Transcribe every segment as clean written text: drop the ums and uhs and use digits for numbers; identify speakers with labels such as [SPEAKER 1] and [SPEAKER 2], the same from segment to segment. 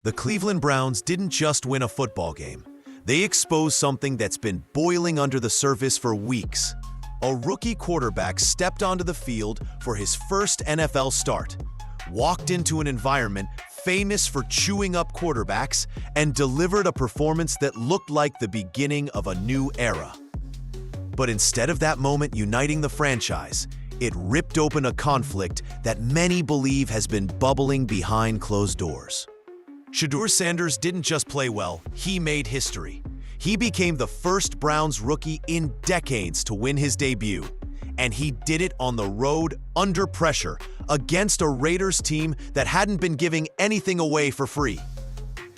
[SPEAKER 1] The Cleveland Browns didn't just win a football game. They exposed something that's been boiling under the surface for weeks. A rookie quarterback stepped onto the field for his first NFL start, walked into an environment famous for chewing up quarterbacks, and delivered a performance that looked like the beginning of a new era. But instead of that moment uniting the franchise, it ripped open a conflict that many believe has been bubbling behind closed doors. Shedeur Sanders didn't just play well, he made history. He became the first Browns rookie in decades to win his debut, and he did it on the road under pressure against a Raiders team that hadn't been giving anything away for free.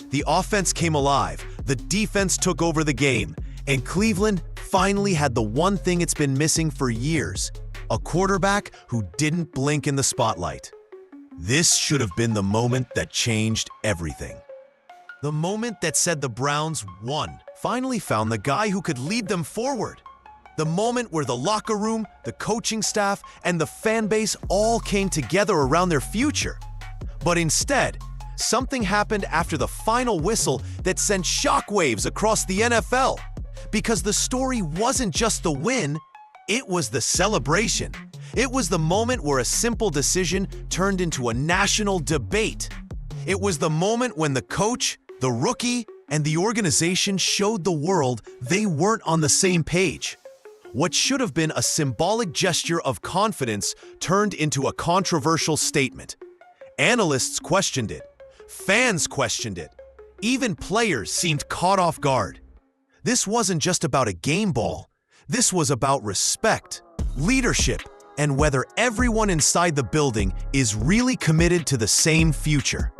[SPEAKER 1] The offense came alive, the defense took over the game, and Cleveland finally had the one thing it's been missing for years: a quarterback who didn't blink in the spotlight. This should have been the moment that changed everything. The moment that said the Browns won, finally found the guy who could lead them forward. The moment where the locker room, the coaching staff, and the fan base all came together around their future. But instead, something happened after the final whistle that sent shockwaves across the NFL. Because the story wasn't just the win, it was the celebration. It was the moment where a simple decision turned into a national debate. It was the moment when the coach, the rookie, and the organization showed the world they weren't on the same page. What should have been a symbolic gesture of confidence turned into a controversial statement. Analysts questioned it. Fans questioned it. Even players seemed caught off guard. This wasn't just about a game ball. This was about respect, leadership, and whether everyone inside the building is really committed to the same future.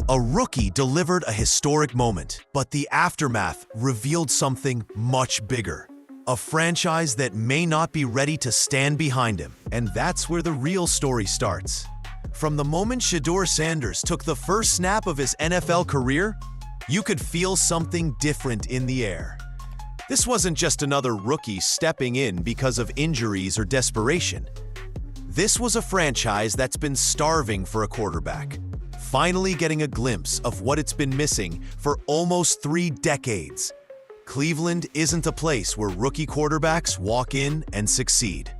[SPEAKER 1] A rookie delivered a historic moment, but the aftermath revealed something much bigger. A franchise that may not be ready to stand behind him, and that's where the real story starts. From the moment Shedeur Sanders took the first snap of his NFL career, you could feel something different in the air. This wasn't just another rookie stepping in because of injuries or desperation. This was a franchise that's been starving for a quarterback, finally getting a glimpse of what it's been missing for almost 3 decades. Cleveland isn't a place where rookie quarterbacks walk in and succeed.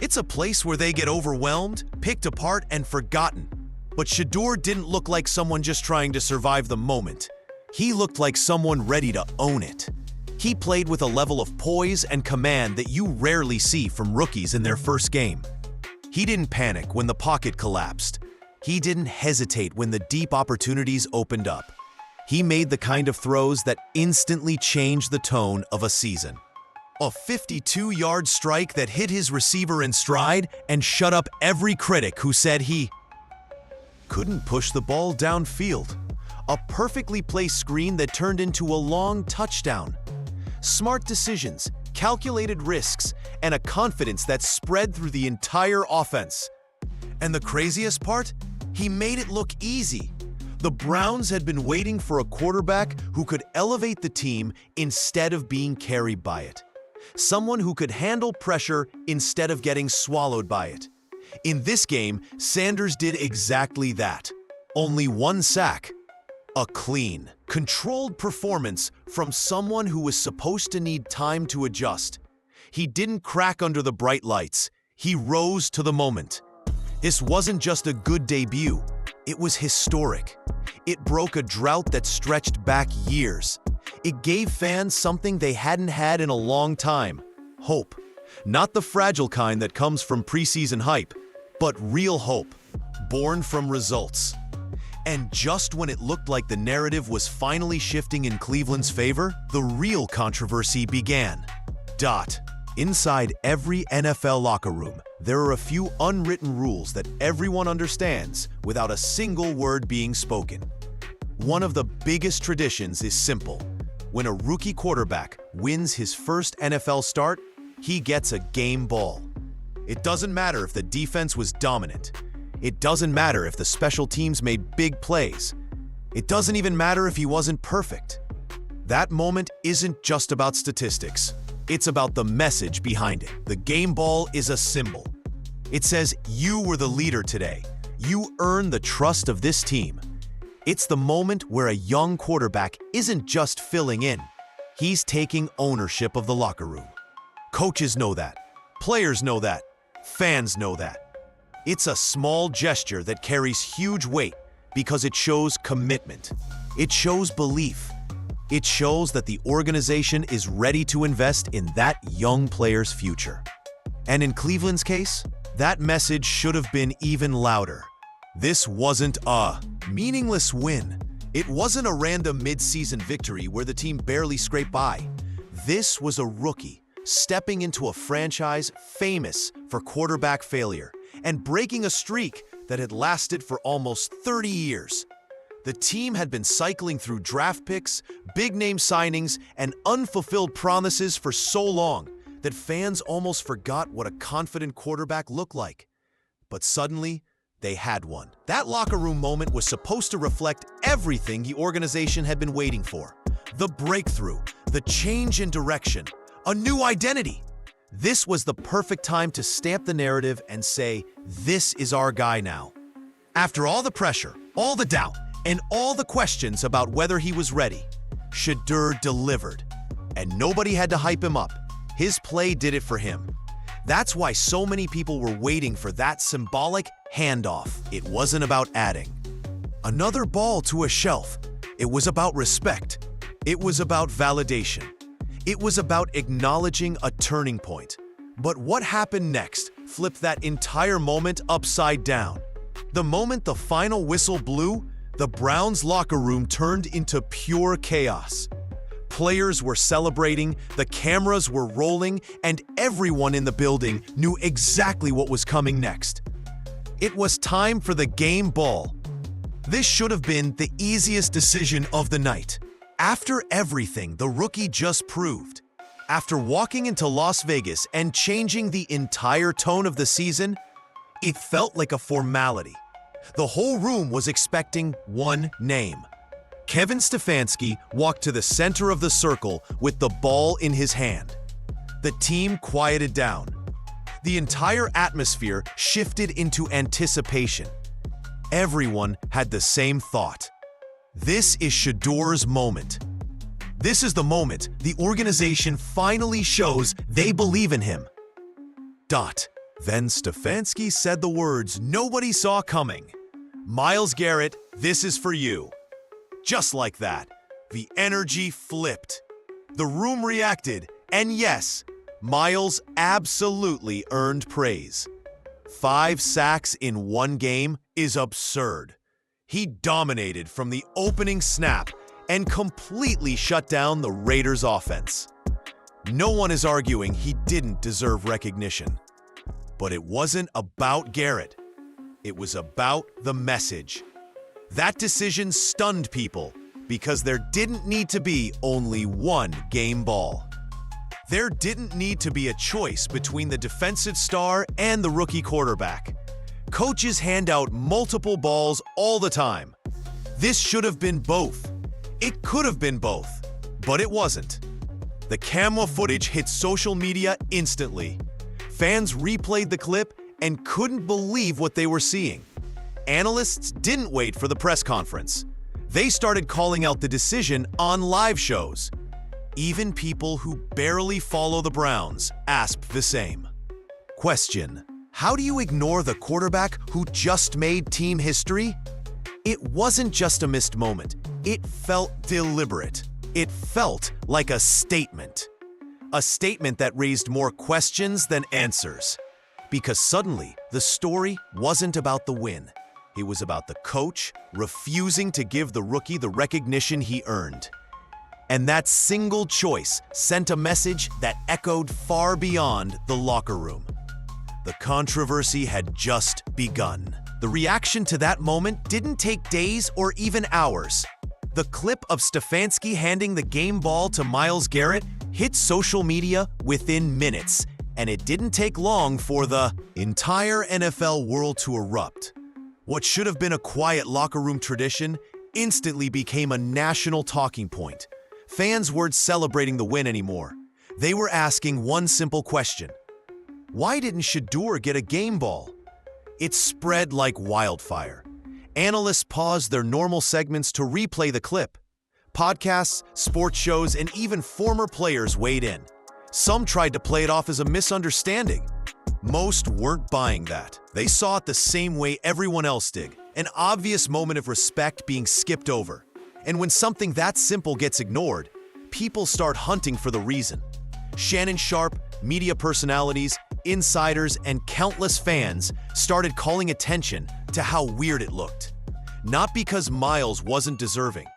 [SPEAKER 1] It's a place where they get overwhelmed, picked apart, and forgotten. But Shedeur didn't look like someone just trying to survive the moment. He looked like someone ready to own it. He played with a level of poise and command that you rarely see from rookies in their first game. He didn't panic when the pocket collapsed. He didn't hesitate when the deep opportunities opened up. He made the kind of throws that instantly changed the tone of a season. A 52-yard strike that hit his receiver in stride and shut up every critic who said he couldn't push the ball downfield. A perfectly placed screen that turned into a long touchdown. Smart decisions, calculated risks, and a confidence that spread through the entire offense. And the craziest part? He made it look easy. The Browns had been waiting for a quarterback who could elevate the team instead of being carried by it. Someone who could handle pressure instead of getting swallowed by it. In this game, Sanders did exactly that. Only 1 sack. A clean, controlled performance from someone who was supposed to need time to adjust. He didn't crack under the bright lights. He rose to the moment. This wasn't just a good debut. It was historic. It broke a drought that stretched back years. It gave fans something they hadn't had in a long time: hope. Not the fragile kind that comes from preseason hype, but real hope, born from results. And just when it looked like the narrative was finally shifting in Cleveland's favor, the real controversy began. Inside every NFL locker room, there are a few unwritten rules that everyone understands without a single word being spoken. One of the biggest traditions is simple. When a rookie quarterback wins his first NFL start, he gets a game ball. It doesn't matter if the defense was dominant. It doesn't matter if the special teams made big plays. It doesn't even matter if he wasn't perfect. That moment isn't just about statistics. It's about the message behind it. The game ball is a symbol. It says, you were the leader today. You earned the trust of this team. It's the moment where a young quarterback isn't just filling in. He's taking ownership of the locker room. Coaches know that. Players know that. Fans know that. It's a small gesture that carries huge weight because it shows commitment. It shows belief. It shows that the organization is ready to invest in that young player's future. And in Cleveland's case, that message should have been even louder. This wasn't a meaningless win. It wasn't a random mid-season victory where the team barely scraped by. This was a rookie stepping into a franchise famous for quarterback failure and breaking a streak that had lasted for almost 30 years. The team had been cycling through draft picks, big-name signings, and unfulfilled promises for so long that fans almost forgot what a confident quarterback looked like. But suddenly, they had one. That locker room moment was supposed to reflect everything the organization had been waiting for. The breakthrough, the change in direction, a new identity. This was the perfect time to stamp the narrative and say, this is our guy now. After all the pressure, all the doubt, and all the questions about whether he was ready, Shedeur delivered. And nobody had to hype him up. His play did it for him. That's why so many people were waiting for that symbolic handoff. It wasn't about adding another ball to a shelf. It was about respect. It was about validation. It was about acknowledging a turning point. But what happened next flipped that entire moment upside down. The moment the final whistle blew, the Browns' locker room turned into pure chaos. Players were celebrating, the cameras were rolling, and everyone in the building knew exactly what was coming next. It was time for the game ball. This should have been the easiest decision of the night. After everything the rookie just proved, after walking into Las Vegas and changing the entire tone of the season, it felt like a formality. The whole room was expecting one name. Kevin Stefanski walked to the center of the circle with the ball in his hand. The team quieted down. The entire atmosphere shifted into anticipation. Everyone had the same thought. This is Shedeur's moment. This is the moment the organization finally shows they believe in him. Then Stefanski said the words nobody saw coming. "Myles Garrett, this is for you." Just like that, the energy flipped. The room reacted, and yes, Myles absolutely earned praise. 5 sacks in one game is absurd. He dominated from the opening snap and completely shut down the Raiders' offense. No one is arguing he didn't deserve recognition. But it wasn't about Garrett. It was about the message. That decision stunned people because there didn't need to be only one game ball. There didn't need to be a choice between the defensive star and the rookie quarterback. Coaches hand out multiple balls all the time. This should have been both. It could have been both, but it wasn't. The camera footage hit social media instantly. Fans replayed the clip and couldn't believe what they were seeing. Analysts didn't wait for the press conference. They started calling out the decision on live shows. Even people who barely follow the Browns asked the same. Question: how do you ignore the quarterback who just made team history? It wasn't just a missed moment. It felt deliberate. It felt like a statement. A statement that raised more questions than answers. Because suddenly, the story wasn't about the win. It was about the coach refusing to give the rookie the recognition he earned. And that single choice sent a message that echoed far beyond the locker room. The controversy had just begun. The reaction to that moment didn't take days or even hours. The clip of Stefanski handing the game ball to Myles Garrett hit social media within minutes, and it didn't take long for the entire NFL world to erupt. What should have been a quiet locker room tradition instantly became a national talking point. Fans weren't celebrating the win anymore. They were asking one simple question: why didn't Shedeur get a game ball? It spread like wildfire. Analysts paused their normal segments to replay the clip. Podcasts, sports shows, and even former players weighed in. Some tried to play it off as a misunderstanding. Most weren't buying that. They saw it the same way everyone else did, an obvious moment of respect being skipped over. And when something that simple gets ignored, people start hunting for the reason. Shannon Sharpe, media personalities, insiders, and countless fans started calling attention to how weird it looked. Not because Miles wasn't deserving,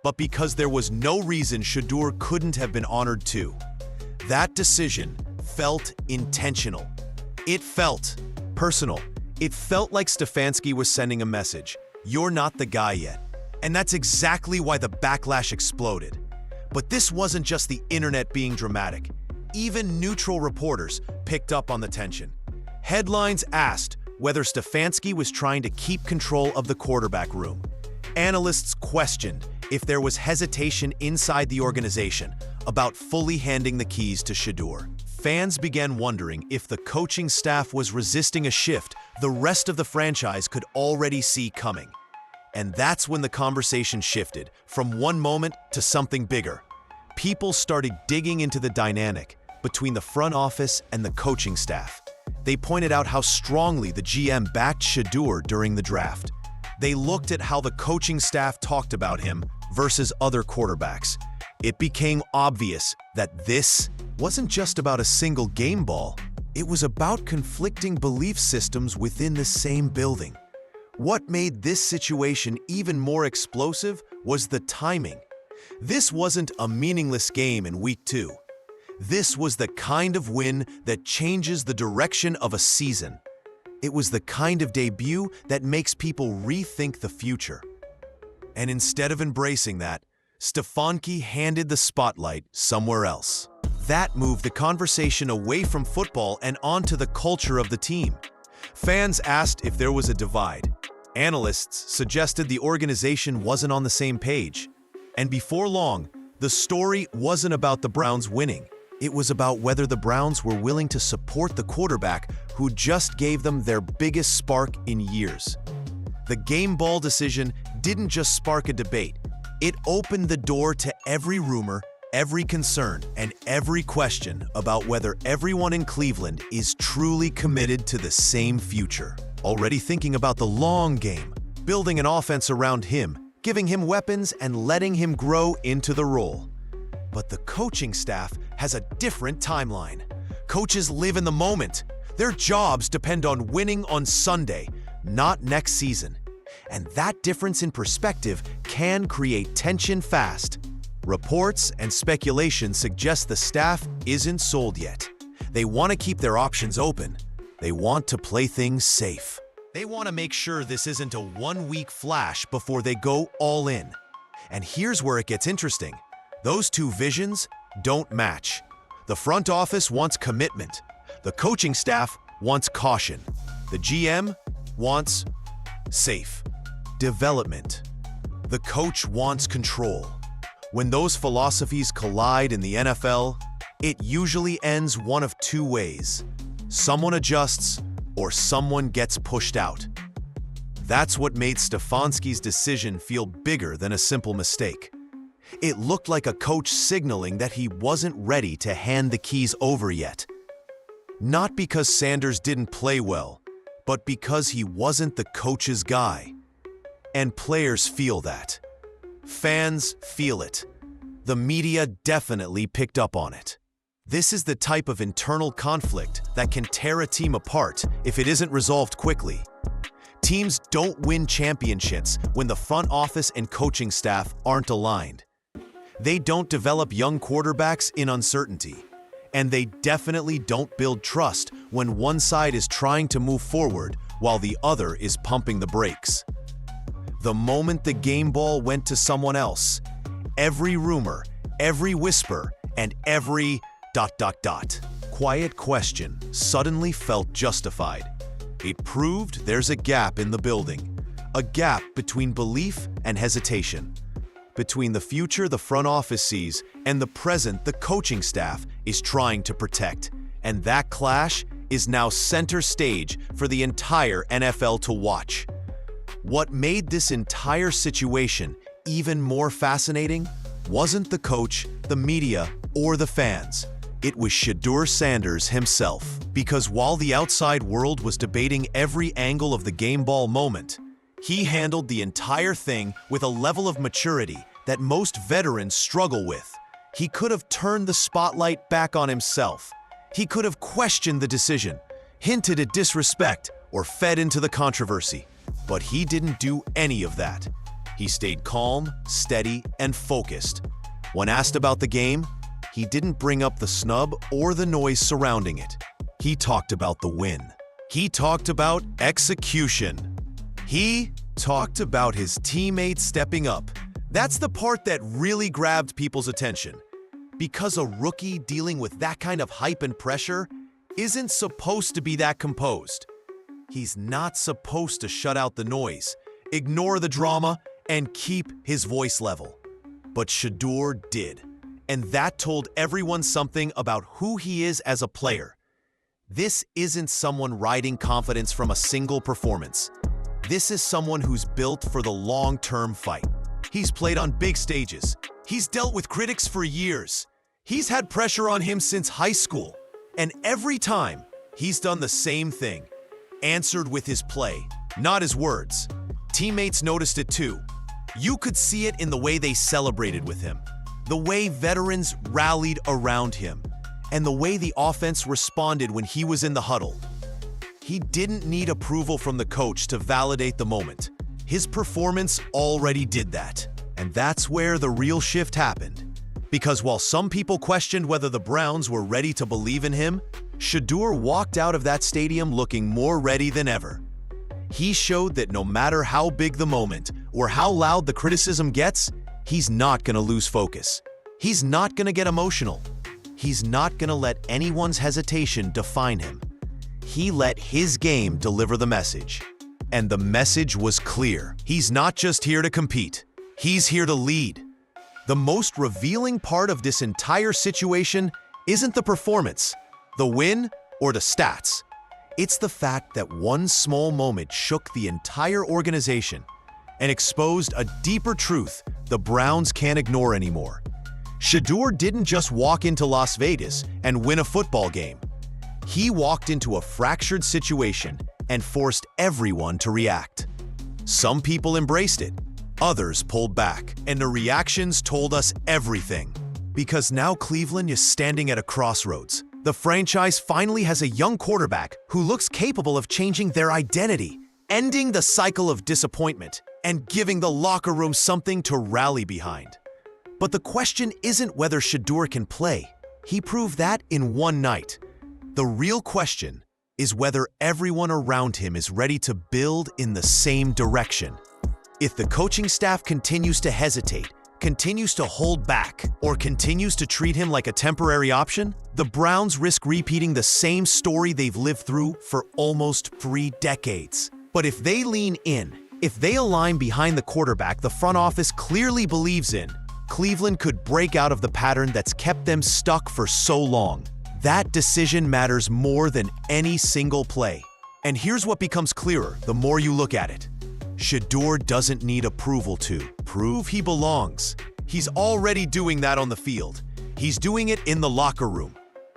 [SPEAKER 1] but because there was no reason Shedeur couldn't have been honored too. That decision felt intentional. It felt personal. It felt like Stefanski was sending a message. You're not the guy yet. And that's exactly why the backlash exploded. But this wasn't just the internet being dramatic. Even neutral reporters picked up on the tension. Headlines asked whether Stefanski was trying to keep control of the quarterback room. Analysts questioned if there was hesitation inside the organization about fully handing the keys to Shedeur. Fans began wondering if the coaching staff was resisting a shift the rest of the franchise could already see coming. And that's when the conversation shifted from one moment to something bigger. People started digging into the dynamic between the front office and the coaching staff. They pointed out how strongly the GM backed Shedeur during the draft. They looked at how the coaching staff talked about him versus other quarterbacks. It became obvious that this wasn't just about a single game ball. It was about conflicting belief systems within the same building. What made this situation even more explosive was the timing. This wasn't a meaningless game in week 2. This was the kind of win that changes the direction of a season. It was the kind of debut that makes people rethink the future. And instead of embracing that, Stefanski handed the spotlight somewhere else. That moved the conversation away from football and onto the culture of the team. Fans asked if there was a divide. Analysts suggested the organization wasn't on the same page. And before long, the story wasn't about the Browns winning. It was about whether the Browns were willing to support the quarterback who just gave them their biggest spark in years. The game ball decision didn't just spark a debate. It opened the door to every rumor, every concern, and every question about whether everyone in Cleveland is truly committed to the same future. Already thinking about the long game, building an offense around him, giving him weapons, and letting him grow into the role. But the coaching staff has a different timeline. Coaches live in the moment. Their jobs depend on winning on Sunday, not next season. And that difference in perspective can create tension fast. Reports and speculation suggest the staff isn't sold yet. They want to keep their options open. They want to play things safe. They want to make sure this isn't a one-week flash before they go all in. And here's where it gets interesting. Those two visions don't match. The front office wants commitment. The coaching staff wants caution. The GM wants safe development. The coach wants control. When those philosophies collide in the NFL, it usually ends one of two ways. Someone adjusts or someone gets pushed out. That's what made Stefanski's decision feel bigger than a simple mistake. It looked like a coach signaling that he wasn't ready to hand the keys over yet. Not because Sanders didn't play well, but because he wasn't the coach's guy. And players feel that. Fans feel it. The media definitely picked up on it. This is the type of internal conflict that can tear a team apart if it isn't resolved quickly. Teams don't win championships when the front office and coaching staff aren't aligned. They don't develop young quarterbacks in uncertainty. And they definitely don't build trust when one side is trying to move forward while the other is pumping the brakes. The moment the game ball went to someone else, every rumor, every whisper, and every ... quiet question suddenly felt justified. It proved there's a gap in the building, a gap between belief and hesitation, between the future the front office sees and the present the coaching staff is trying to protect. And that clash is now center stage for the entire NFL to watch. What made this entire situation even more fascinating wasn't the coach, the media, or the fans. It was Shedeur Sanders himself. Because while the outside world was debating every angle of the game ball moment, he handled the entire thing with a level of maturity that most veterans struggle with. He could have turned the spotlight back on himself. He could have questioned the decision, hinted at disrespect, or fed into the controversy. But he didn't do any of that. He stayed calm, steady, and focused. When asked about the game, he didn't bring up the snub or the noise surrounding it. He talked about the win. He talked about execution. He talked about his teammates stepping up. That's the part that really grabbed people's attention. Because a rookie dealing with that kind of hype and pressure isn't supposed to be that composed. He's not supposed to shut out the noise, ignore the drama, and keep his voice level. But Shedeur did, and that told everyone something about who he is as a player. This isn't someone riding confidence from a single performance. This is someone who's built for the long-term fight. He's played on big stages. He's dealt with critics for years. He's had pressure on him since high school. And every time, he's done the same thing. Answered with his play, not his words. Teammates noticed it too. You could see it in the way they celebrated with him, the way veterans rallied around him, and the way the offense responded when he was in the huddle. He didn't need approval from the coach to validate the moment. His performance already did that. And that's where the real shift happened. Because while some people questioned whether the Browns were ready to believe in him, Shedeur walked out of that stadium looking more ready than ever. He showed that no matter how big the moment or how loud the criticism gets, he's not going to lose focus. He's not going to get emotional. He's not going to let anyone's hesitation define him. He let his game deliver the message. And the message was clear. He's not just here to compete. He's here to lead. The most revealing part of this entire situation isn't the performance, the win, or the stats. It's the fact that one small moment shook the entire organization and exposed a deeper truth the Browns can't ignore anymore. Shedeur didn't just walk into Las Vegas and win a football game. He walked into a fractured situation and forced everyone to react. Some people embraced it, others pulled back, and the reactions told us everything. Because now Cleveland is standing at a crossroads. The franchise finally has a young quarterback who looks capable of changing their identity, ending the cycle of disappointment, and giving the locker room something to rally behind. But the question isn't whether Shedeur can play. He proved that in one night. The real question is whether everyone around him is ready to build in the same direction. If the coaching staff continues to hesitate, continues to hold back, or continues to treat him like a temporary option, the Browns risk repeating the same story they've lived through for almost 3 decades. But if they lean in, if they align behind the quarterback the front office clearly believes in, Cleveland could break out of the pattern that's kept them stuck for so long. That decision matters more than any single play. And here's what becomes clearer the more you look at it. Shedeur doesn't need approval to prove he belongs. He's already doing that on the field. He's doing it in the locker room.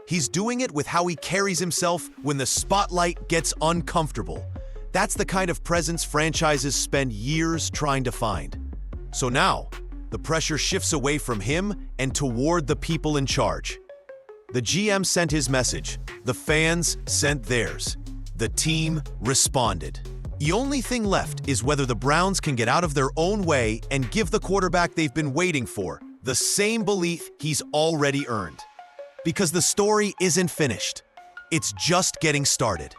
[SPEAKER 1] He's doing it with how he carries himself when the spotlight gets uncomfortable. That's the kind of presence franchises spend years trying to find. So now, the pressure shifts away from him and toward the people in charge. The GM sent his message. The fans sent theirs. The team responded. The only thing left is whether the Browns can get out of their own way and give the quarterback they've been waiting for the same belief he's already earned. Because the story isn't finished. It's just getting started.